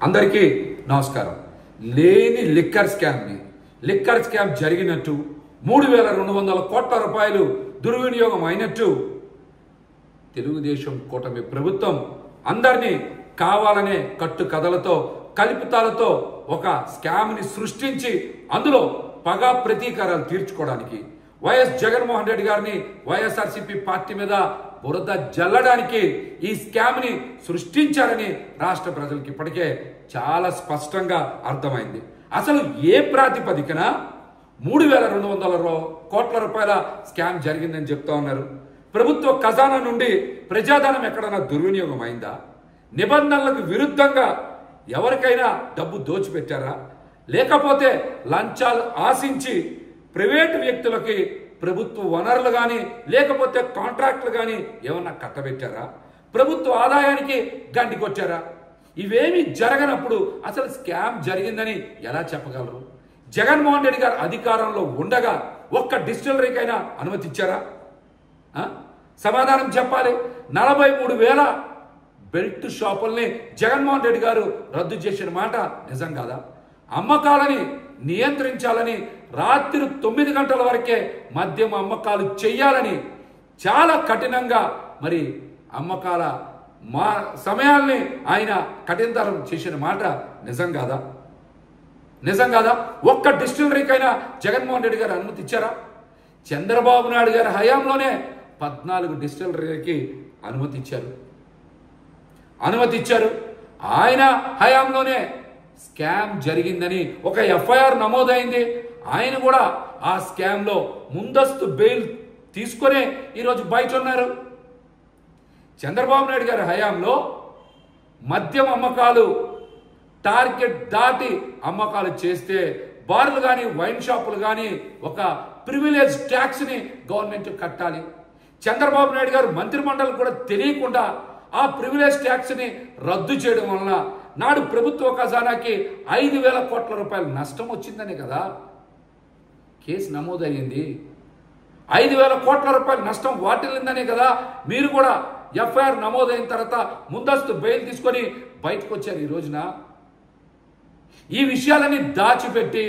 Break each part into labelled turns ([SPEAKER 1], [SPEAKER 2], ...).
[SPEAKER 1] అందరికీ నమస్కారం. లేని లిక్కర్ స్కామ్ జరిగినట్టు 3200 కోట్ల రూపాయలు దుర్వినియోగం అయినట్టు తెలుగుదేశం కూటమి ప్రభుత్వం అందరినీ కావాలనే కట్టుకథలతో కల్పితాలతో ఒక స్కామ్ని సృష్టించి అందులో పగా ప్రతీకారాలు తీర్చుకోవడానికి వైఎస్ జగన్మోహన్ రెడ్డి గారిని వైఎస్ఆర్సీపీ పార్టీ మీద బురద జల్లడానికి ఈ స్కామ్ని సృష్టించారని రాష్ట్ర ప్రజలకు ఇప్పటికే చాలా స్పష్టంగా అర్థమైంది. అసలు ఏ ప్రాతిపదికన 3200 కోట్ల రూపాయల స్కామ్ జరిగిందని చెప్తా ఉన్నారు. ప్రభుత్వ ఖజానా నుండి ప్రజాధనం ఎక్కడైనా దుర్వినియోగం అయిందా? నిబంధనలకు విరుద్ధంగా ఎవరికైనా డబ్బు దోచిపెట్టారా? లేకపోతే లంచాలు ఆశించి ప్రైవేటు వ్యక్తులకి ప్రభుత్వ వనరులు కానీ లేకపోతే కాంట్రాక్టులు కానీ ఏమన్నా కట్టబెట్టారా? ప్రభుత్వ ఆదాయానికి గండి కొట్టారా? ఇవేమీ జరగనప్పుడు అసలు స్కామ్ జరిగిందని ఎలా చెప్పగలరు? జగన్మోహన్ రెడ్డి గారు అధికారంలో ఉండగా ఒక్క డిస్టిలరీకైనా అనుమతి ఇచ్చారా? సమాధానం చెప్పాలి. 43,000 బెల్ట్ షాపుల్ని జగన్మోహన్ రెడ్డి గారు రద్దు చేసిన మాట నిజం కాదా? అమ్మకాలని నియంత్రించాలని రాత్రి 9 గంటల వరకే మద్యం అమ్మకాలు చేయాలని చాలా కఠినంగా మరి అమ్మకాల సమయాల్ని ఆయన కఠినతరం చేసిన మాట నిజం కాదా? నిజం కాదా? ఒక్క డిస్టిలరీకైనా జగన్మోహన్ రెడ్డి గారు అనుమతి ఇచ్చారా? చంద్రబాబు నాయుడు గారి హయాంలోనే 14 డిస్టిలరీలకి అనుమతి ఇచ్చారు. ఆయన హయాంలోనే స్కామ్ జరిగిందని ఒక ఎఫ్ఐఆర్ నమోదైంది. ఆయన కూడా ఆ స్కామ్లో ముందస్తు బెయిల్ తీసుకునే ఈరోజు బయట ఉన్నారు. చంద్రబాబు నాయుడు గారి హయాంలో మద్యం అమ్మకాలు టార్గెట్ దాటి అమ్మకాలు చేస్తే బార్లు కానీ వైన్ షాపులు కానీ ఒక ప్రివిలేజ్ ట్యాక్స్ని గవర్నమెంట్ కట్టాలి. చంద్రబాబు నాయుడు గారు మంత్రిమండలి కూడా తెలియకుండా ఆ ప్రివిలేజ్ ట్యాక్స్ని రద్దు చేయడం వలన నాడు ప్రభుత్వ ఖజానాకి 5,000 కోట్ల రూపాయలు నష్టం వచ్చిందనే కదా కేసు నమోదయ్యింది. 5,000 కోట్ల రూపాయలు నష్టం వాటిల్లిందనే కదా మీరు కూడా ఎఫ్ఐఆర్ నమోదైన తర్వాత ముందస్తు బెయిల్ తీసుకొని బయటకు వచ్చారు. ఈ రోజున ఈ విషయాలని దాచిపెట్టి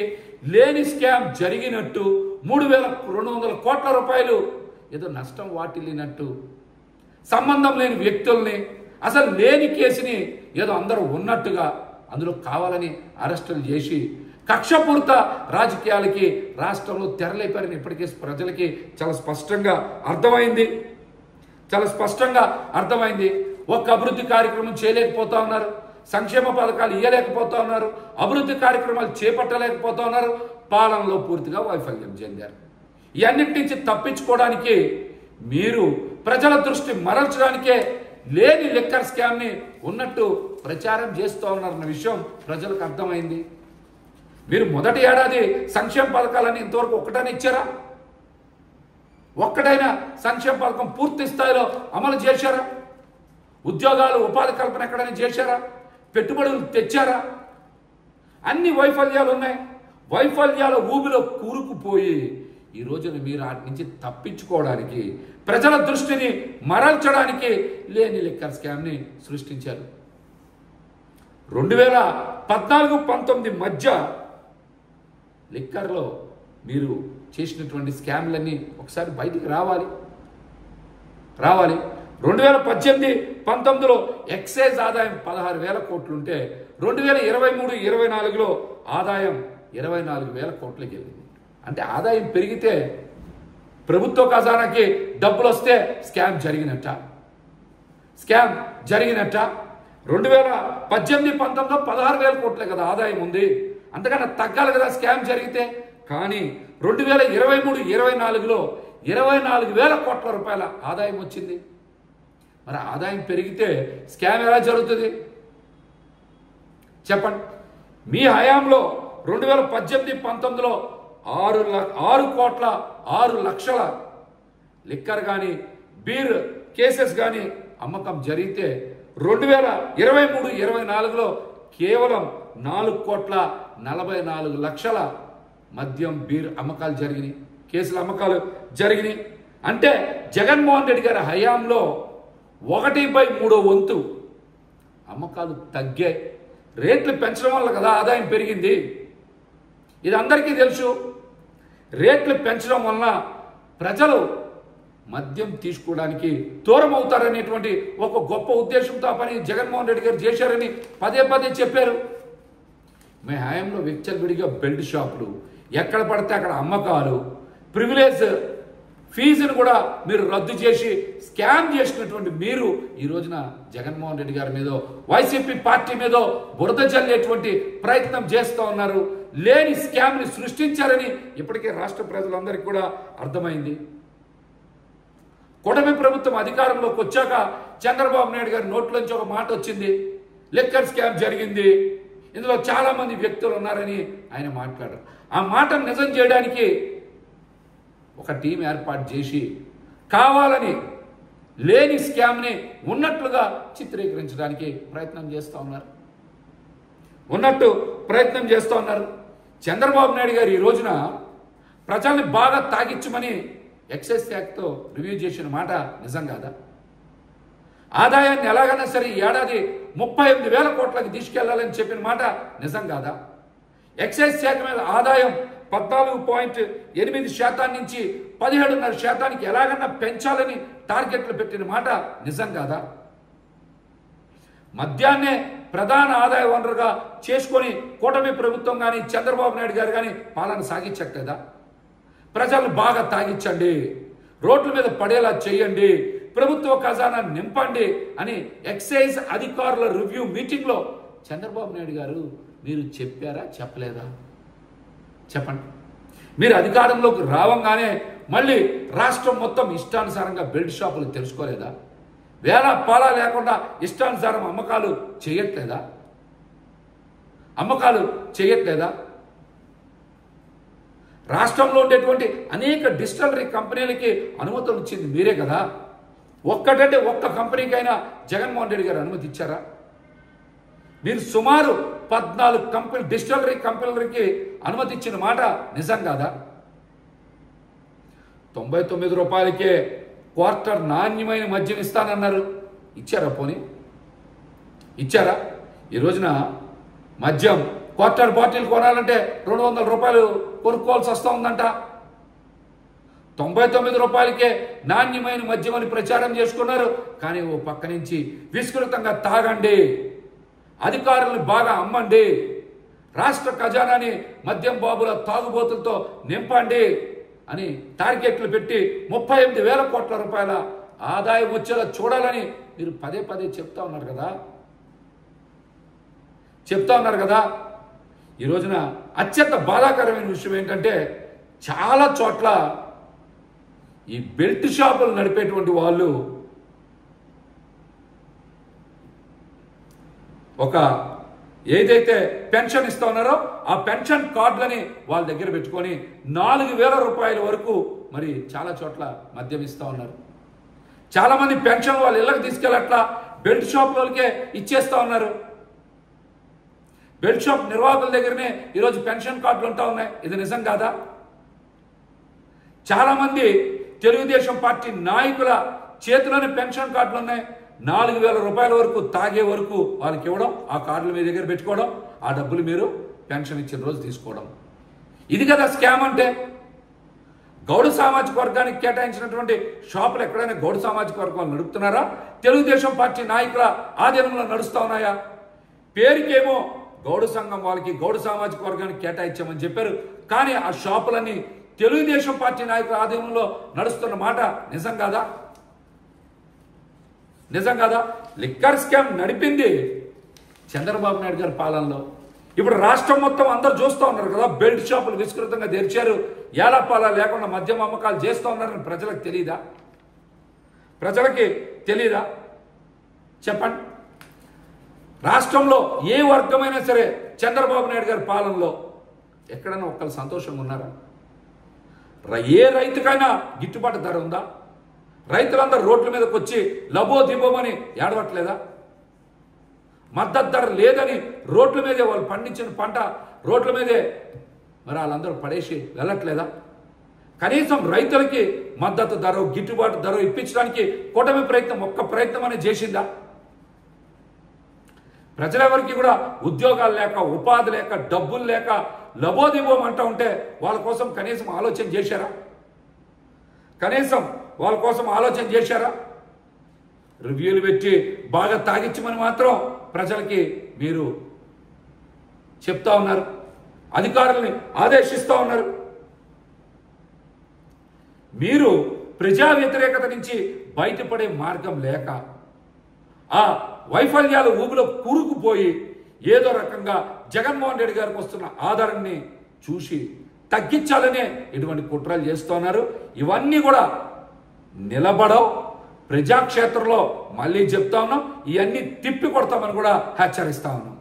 [SPEAKER 1] లేని స్కామ్ జరిగినట్టు 3,200 కోట్ల రూపాయలు ఏదో నష్టం వాటిల్లినట్టు సంబంధం లేని వ్యక్తుల్ని అసలు లేని కేసుని ఏదో అందరూ ఉన్నట్టుగా అందులో కావాలని అరెస్టులు చేసి కక్షపూరిత రాజకీయాలకి రాష్ట్రంలో తెరలేపారని ఇప్పటికే ప్రజలకి చాలా స్పష్టంగా అర్థమైంది. ఒక్క అభివృద్ధి కార్యక్రమం చేయలేకపోతా ఉన్నారు, సంక్షేమ పథకాలు ఇవ్వలేకపోతా ఉన్నారు, అభివృద్ధి కార్యక్రమాలు చేపట్టలేకపోతా ఉన్నారు, పాలనలో పూర్తిగా వైఫల్యం చెందారు. ఇవన్నిటి నుంచి తప్పించుకోవడానికి మీరు ప్రజల దృష్టి మరల్చడానికే లేని లిక్కర్ స్కామ్ని ఉన్నట్టు ప్రచారం చేస్తూ ఉన్నారన్న విషయం ప్రజలకు అర్థమైంది. మీరు మొదటి ఏడాది సంక్షేమ పథకాలని ఇంతవరకు ఒక్కటైనా ఇచ్చారా? ఒక్కటైనా సంక్షేమ పథకం పూర్తి స్థాయిలో అమలు చేశారా? ఉద్యోగాలు ఉపాధి కల్పన ఎక్కడైనా చేశారా? పెట్టుబడులు తెచ్చారా? అన్ని వైఫల్యాలు ఉన్నాయి. వైఫల్యాల ఊబిలో కూరుకుపోయి ఈ రోజున మీరు వాటి నుంచి తప్పించుకోవడానికి ప్రజల దృష్టిని మరల్చడానికి లేని లిక్కర్ స్కామ్ని సృష్టించారు. 2014-19 మధ్య లిక్కర్లో మీరు చేసినటువంటి స్కామ్లన్నీ ఒకసారి బయటికి రావాలి. 2018-19లో ఎక్సైజ్ ఆదాయం 16,000 కోట్లుంటే 2023-24లో ఆదాయం 24,000 కోట్లకి వెళ్ళింది. అంటే ఆదాయం పెరిగితే ప్రభుత్వ ఖజానాకి డబ్బులు వస్తే స్కామ్ జరిగినట్ట. 2018-19లో 16,000 కోట్లే కదా ఆదాయం ఉంది. అంతకన్నా తగ్గాలి కదా స్కామ్ జరిగితే. కానీ 2023-24లో 24,000 కోట్ల రూపాయల ఆదాయం వచ్చింది. మరి ఆదాయం పెరిగితే స్కామ్ ఎలా జరుగుతుంది చెప్పండి? మీ హయాంలో 2018-19లో 6 లక్షల లిక్కర్ కానీ బీర్ కేసెస్ కానీ అమ్మకం జరిగితే 2023-24లో కేవలం 4,44,00,000 మద్యం బీర్ అమ్మకాలు జరిగినాయి, కేసుల అమ్మకాలు జరిగినాయి. అంటే జగన్మోహన్ రెడ్డి గారి హయాంలో 1/3 వంతు అమ్మకాలు తగ్గాయి. రేట్లు పెంచడం వల్ల కదా ఆదాయం పెరిగింది. ఇది అందరికీ తెలుసు. రేట్లు పెంచడం వలన ప్రజలు మద్యం తీసుకోవడానికి దూరం అవుతారనేటువంటి ఒక గొప్ప ఉద్దేశంతో ఆ పని జగన్మోహన్ రెడ్డి గారు చేశారని పదే పదే చెప్పారు. మీ హయాంలో విచ్చలవిడిగా బెల్ట్ షాపులు, ఎక్కడ పడితే అక్కడ అమ్మకాలు, ప్రివిలేజ్ ఫీజును కూడా మీరు రద్దు చేసి స్కామ్ చేసినటువంటి మీరు ఈ రోజున జగన్మోహన్ రెడ్డి గారి మీదో వైసీపీ పార్టీ మీదో బురద జల్లేటువంటి ప్రయత్నం చేస్తూ ఉన్నారు. లేని స్కామ్ని సృష్టించారని ఇప్పటికే రాష్ట్ర ప్రజలందరికీ కూడా అర్థమైంది. కూటమి ప్రభుత్వం అధికారంలోకి వచ్చాక చంద్రబాబు నాయుడు గారి నోట్లోంచి ఒక మాట వచ్చింది, లిక్కర్ స్కామ్ జరిగింది, ఇందులో చాలా మంది వ్యక్తులు ఉన్నారని ఆయన మాట్లాడారు. ఆ మాటను నిజం చేయడానికి ఒక టీం ఏర్పాటు చేసి కావాలని లేని స్కామ్ని ఉన్నట్లుగా చిత్రీకరించడానికి ప్రయత్నం చేస్తూ ఉన్నారు. చంద్రబాబు నాయుడు గారు ఈ రోజున ప్రజల్ని బాగా తాగించమని ఎక్సైజ్ శాఖతో రివ్యూ చేసిన మాట నిజం కాదా? ఆదాయాన్ని ఎలాగైనా సరే ఏడాది 38,000 కోట్లకి తీసుకెళ్లాలని చెప్పిన మాట నిజం కాదా? ఎక్సైజ్ శాఖ మీద ఆదాయం 14.8% నుంచి 17.5% ఎలాగన్నా పెంచాలని టార్గెట్లు పెట్టిన మాట నిజం కాదా? మద్యాన్నే ప్రధాన ఆదాయ వనరుగా చేసుకొని కూటమి ప్రభుత్వం కానీ చంద్రబాబు నాయుడు గారు కానీ పాలన సాగించట్లేదా? ప్రజలను బాగా తాగించండి, రోడ్ల మీద పడేలా చేయండి, ప్రభుత్వ ఖజానా నింపండి అని ఎక్సైజ్ అధికారుల రివ్యూ మీటింగ్లో చంద్రబాబు నాయుడు గారు మీరు చెప్పారా చెప్పలేదా? చెప్పండి. మీరు అధికారంలోకి రావంగానే మళ్ళీ రాష్ట్రం మొత్తం ఇష్టానుసారంగా బెల్ట్ షాపులు తెరుచుకోలేదా? వేల పాల లేకుండా ఇష్టానుసారం అమ్మకాలు చేయట్లేదా? రాష్ట్రంలో ఉండేటువంటి అనేక డిస్టిలరీ కంపెనీలకి అనుమతులు ఇచ్చింది మీరే కదా. ఒక్కటంటే ఒక్క కంపెనీకైనా జగన్మోహన్ రెడ్డి గారు అనుమతి ఇచ్చారా? మీరు సుమారు 14 డిస్టిలరీ కంపెనీలకి అనుమతి ఇచ్చిన మాట నిజం కాదా? 99 రూపాయలకే క్వార్టర్ నాణ్యమైన మద్యం ఇస్తానన్నారు. ఇచ్చారా? పోనీ ఇచ్చారా? ఈ రోజున మద్యం క్వార్టర్ బాటిల్ కొనాలంటే 200 రూపాయలు కొనుక్కోవాల్సి వస్తూ ఉందంట. 99 రూపాయలకే నాణ్యమైన మద్యం అని ప్రచారం చేసుకున్నారు. కానీ ఓ పక్క నుంచి విస్తృతంగా తాగండి, అధికారులను బాగా అమ్మండి, రాష్ట్ర ఖజానాని మద్యం బాబుల తాగుబోతులతో నింపండి అని టార్గెట్లు పెట్టి 38,000 కోట్ల రూపాయల ఆదాయం వచ్చేలా చూడాలని మీరు పదే పదే చెప్తా ఉన్నారు కదా. ఈ రోజున అత్యంత బాధాకరమైన విషయం ఏంటంటే చాలా చోట్ల ఈ బెల్ట్ షాపులు నడిపేటువంటి వాళ్ళు ఒక ఏదైతే పెన్షన్ ఇస్తా ఉన్నారో ఆ పెన్షన్ కార్డులని వాళ్ళ దగ్గర పెట్టుకొని 4,000 రూపాయల వరకు మరి చాలా చోట్ల మద్యం ఇస్తా ఉన్నారు. చాలా మంది పెన్షన్ వాళ్ళ ఇళ్ళకి తీసుకెళ్ళట్లా, బెల్ట్ షాపులకే ఇచ్చేస్తా ఉన్నారు. బెల్ట్ షాప్ నిర్వాహకుల దగ్గరనే ఈరోజు పెన్షన్ కార్డులు ఉంటా ఉన్నాయి. ఇది నిజం కాదా? చాలా మంది తెలుగుదేశం పార్టీ నాయకుల చేతిలోనే పెన్షన్ కార్డులు ఉన్నాయి. 4,000 రూపాయల వరకు తాగే వరకు వాళ్ళకి ఇవ్వడం, ఆ కార్డులు మీ దగ్గర పెట్టుకోవడం, ఆ డబ్బులు మీరు పెన్షన్ ఇచ్చిన రోజు తీసుకోవడం. ఇది కదా స్కామ్ అంటే. గౌడ సామాజిక వర్గానికి కేటాయించినటువంటి షాపులు ఎక్కడైనా గౌడ సామాజిక వర్గం నడుపుతున్నారా? తెలుగుదేశం పార్టీ నాయకుల ఆధీనంలో నడుస్తూ ఉన్నాయా? పేరుకేమో గౌడ సంఘం వాళ్ళకి గౌడ సామాజిక వర్గానికి కేటాయించామని చెప్పారు. కానీ ఆ షాపులన్నీ తెలుగుదేశం పార్టీ నాయకుల ఆధీనంలో నడుస్తున్న మాట నిజం కాదా? లిక్కర్ స్కామ్ నడిపింది చంద్రబాబు నాయుడు గారి పాలనలో. ఇప్పుడు రాష్ట్రం మొత్తం అందరూ చూస్తూ ఉన్నారు కదా, బెల్ట్ షాపులు విస్తృతంగా తెరిచారు, ఏలాపాల లేకుండా మద్యం అమ్మకాలు చేస్తూ ఉన్నారని ప్రజలకు తెలీదా? చెప్పండి. రాష్ట్రంలో ఏ వర్గమైనా సరే చంద్రబాబు నాయుడు గారి పాలనలో ఎక్కడైనా ఒక్కరు సంతోషంగా ఉన్నారా? ఏ రైతుకైనా గిట్టుబాటు ధర ఉందా? రైతులందరూ రోడ్ల మీదకి వచ్చి లబో దిబోమని ఏడవట్లేదా? మద్దతు ధర లేదని రోడ్ల మీదే వాళ్ళు పండించిన పంట రోడ్ల మీదే మరి వాళ్ళందరూ పడేసి వెళ్ళట్లేదా? కనీసం రైతులకి మద్దతు ధర, గిట్టుబాటు ధర ఇప్పించడానికి కూటమి ఒక్క ప్రయత్నం అనేది చేసిందా? ప్రజలెవరికి కూడా ఉద్యోగాలు లేక, ఉపాధి లేక, డబ్బులు లేక లబోదిబోం అంటూ ఉంటే వాళ్ళ కోసం కనీసం ఆలోచన చేశారా? కనీసం వాళ్ళ కోసం ఆలోచన చేశారా? రివ్యూలు పెట్టి బాగా తాగించమని మాత్రం ప్రజలకి మీరు చెప్తా ఉన్నారు, అధికారుల్ని ఆదేశిస్తూ ఉన్నారు. మీరు ప్రజా వ్యతిరేకత నుంచి బయటపడే మార్గం లేక ఆ వైఫల్యాలు ఊబిలో కూరుకుపోయి ఏదో రకంగా జగన్మోహన్ రెడ్డి గారికి వస్తున్న ఆధారాన్ని చూసి తగ్గించాలనే ఇటువంటి కుట్రలు చేస్తున్నారు. ఇవన్నీ కూడా నిలబడవు. ప్రజాక్షేత్రంలో మళ్ళీ చెప్తా ఉన్నాం, ఇవన్నీ తిప్పి కొడతామని కూడా హెచ్చరిస్తా ఉన్నాం.